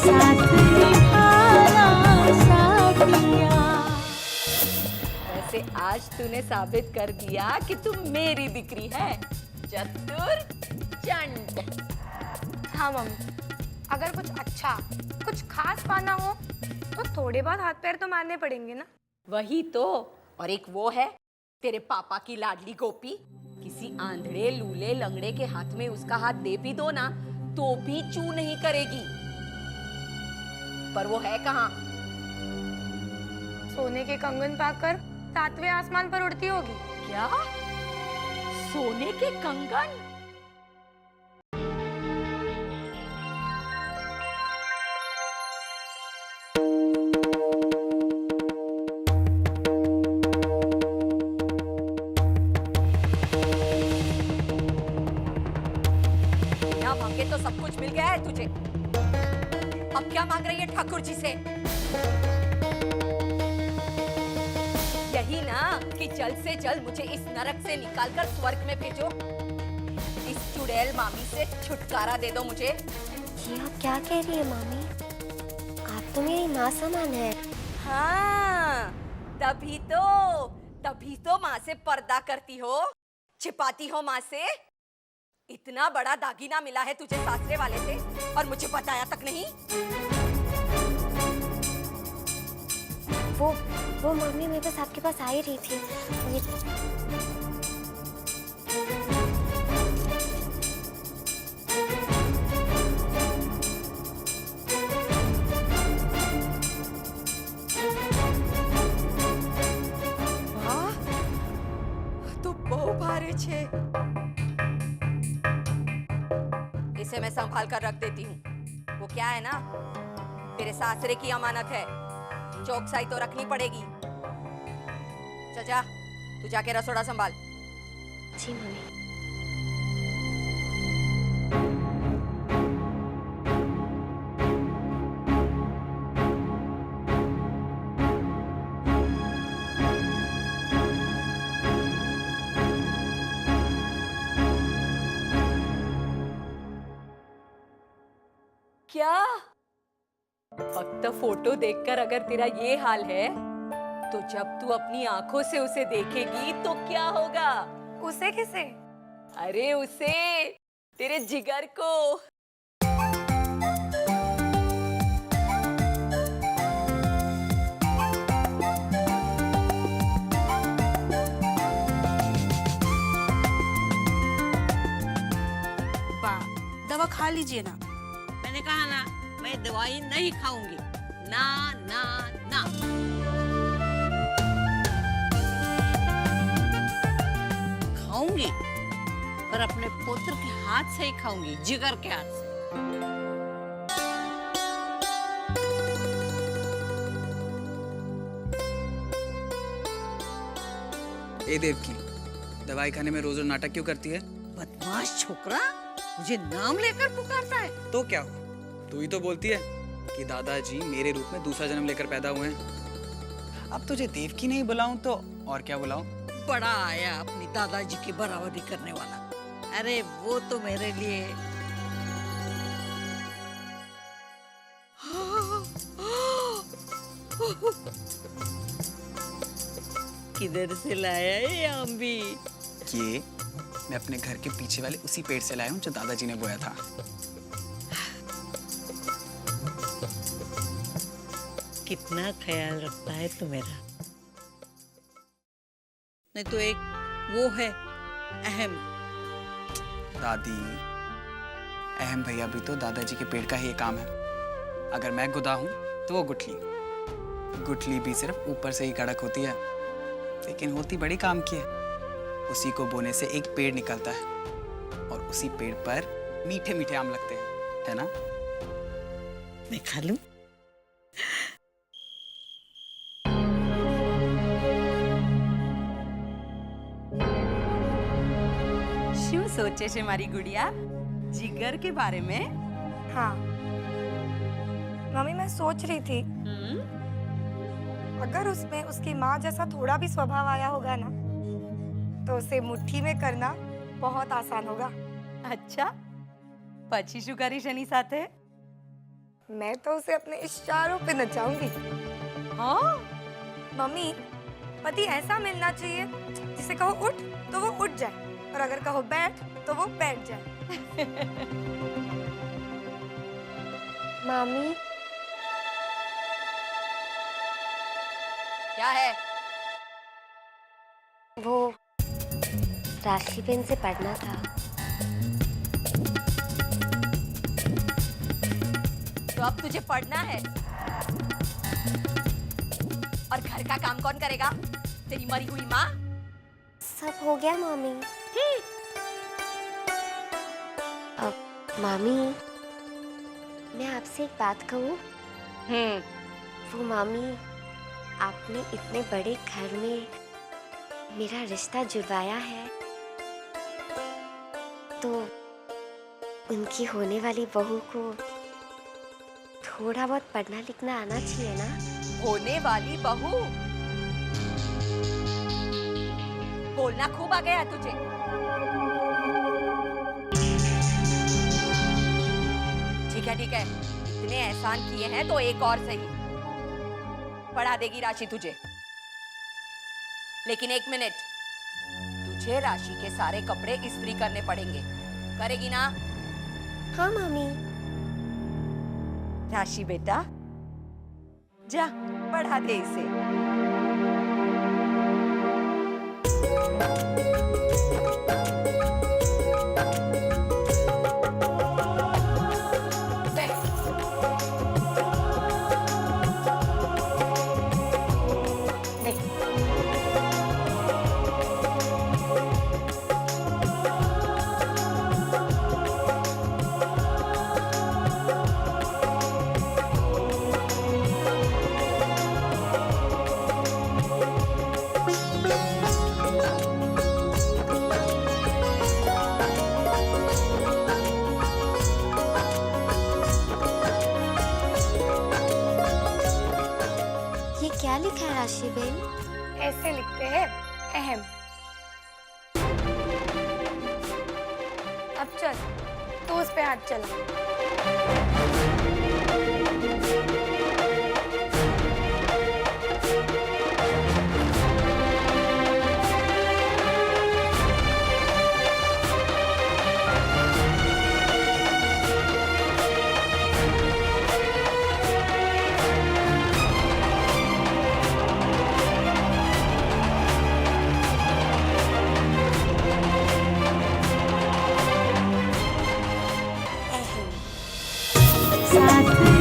साथ निभाना साथिया। वैसे आज तूने साबित कर दिया कि तू मेरी दिकरी है, चतुर चंड। हाँ मम्मी, अगर कुछ अच्छा कुछ खास पाना हो तो थोड़े बहुत हाथ पैर तो मारने पड़ेंगे ना। वही तो। और एक वो है तेरे पापा की लाडली गोपी, किसी आंधळे लूले लंगड़े के हाथ में उसका हाथ दे भी दो ना तो भी चू नहीं करेगी। पर वो है कहाँ? सोने के कंगन पाकर 7वें आसमान पर उड़ती होगी। क्या? सोने के कंगन? बिना मांगे तो सब कुछ मिल गया है तुझे, अब क्या मांग रही है ठाकुर जी से? यही ना कि जल्द से जल्द मुझे इस नरक से निकालकर स्वर्ग में भेजो। इस चुड़ैल मामी से छुटकारा दे दो मुझे। ये आप क्या कह रही है मामी? आप तो मेरी माँ समान है। हाँ, तभी तो माँ से पर्दा करती हो, छिपाती हो माँ से। इतना बड़ा दागीना मिला है तुझे सासरे वाले से और मुझे बताया तक नहीं। वो मम्मी मैं बस आपके पास आ ही रही थी। ये वाह, तू बहु भारे छे। इसे मैं संभाल कर रख देती हूँ। वो क्या है ना, तेरे सासरे की अमानत है, चौकसाई तो रखनी पड़ेगी। चल जा, तू जाके रसोड़ा संभाल। जी मम्मी। क्या? फक्त फोटो देखकर अगर तेरा ये हाल है, तो जब तू अपनी आंखों से उसे देखेगी तो क्या होगा? उसे किसे? अरे उसे, तेरे जिगर को। दवा खा लीजिए ना। मैंने कहा ना, मैं दवाई नहीं खाऊंगी। ना ना ना। खाऊंगी, पर अपने पुत्र के हाथ से ही खाऊंगी, जिगर के हाथ से। ए देवकी, दवाई खाने में रोज रोज नाटक क्यों करती है? बदमाश छोकरा, मुझे नाम लेकर पुकारता है। तो क्या हुआ? तू ही तो बोलती है कि दादाजी मेरे रूप में दूसरा जन्म लेकर पैदा हुए हैं। अब तुझे देवकी नहीं बुलाऊं तो और क्या बुलाऊं? बड़ा आया अपनी दादाजी की बराबरी करने वाला। अरे वो तो मेरे लिए किधर से लाया है ये आम भी? ये मैं अपने घर के पीछे वाले उसी पेड़ से लाया हूँ जो दादाजी ने बोया था। कितना ख्याल रखता है तू मेरा। नहीं तो एक वो है अहम। दादी, अहम भैया भी तो दादाजी के पेड़ का ही काम है। अगर मैं गुदा हूँ तो वो गुठली। गुठली भी सिर्फ ऊपर से ही कड़क होती है, लेकिन होती बड़ी काम की है। उसी को बोने से एक पेड़ निकलता है और उसी पेड़ पर मीठे मीठे आम लगते हैं, है ना? मैं खा लूं? શું સોચે છે મારી ગુડિયા जिगर के बारे में? हाँ मम्मी, मैं सोच रही थी अगर उसमें उसकी माँ जैसा थोड़ा भी स्वभाव आया होगा ना तो उसे मुट्ठी में करना बहुत आसान होगा। अच्छा, પછી શું કરીશ એની સાથે? मैं तो उसे अपने इशारों पे नचाऊंगी। हाँ? मम्मी, पति ऐसा मिलना चाहिए जिसे कहो उठ तो वो उठ जाए, और अगर कहो बैठ तो वो बैठ जाए। मामी, क्या है? वो राशि पेन से पढ़ना था। तो अब तुझे पढ़ना है। और घर का काम कौन करेगा? तेरी मरी हुई माँ? सब हो गया मामी। अब मामी, मैं आपसे एक बात कहूँ? वो मामी, आपने इतने बड़े घर में मेरा रिश्ता जुड़वाया है, तो उनकी होने वाली बहू को थोड़ा बहुत पढ़ना लिखना आना चाहिए ना? होने वाली बहू? बोलना खूब आ गया तुझे। ठीक है, इतने एहसान किए हैं तो एक और सही। पढ़ा देगी राशि तुझे। लेकिन एक मिनट, तुझे राशि के सारे कपड़े इस्त्री करने पड़ेंगे। करेगी ना? हाँ मामी। राशि बेटा, जा पढ़ा दे इसे। ये क्या लिखा है राशि बेन? ऐसे लिखते हैं अहम। अब चल, तो उस पे हाथ चला। साथ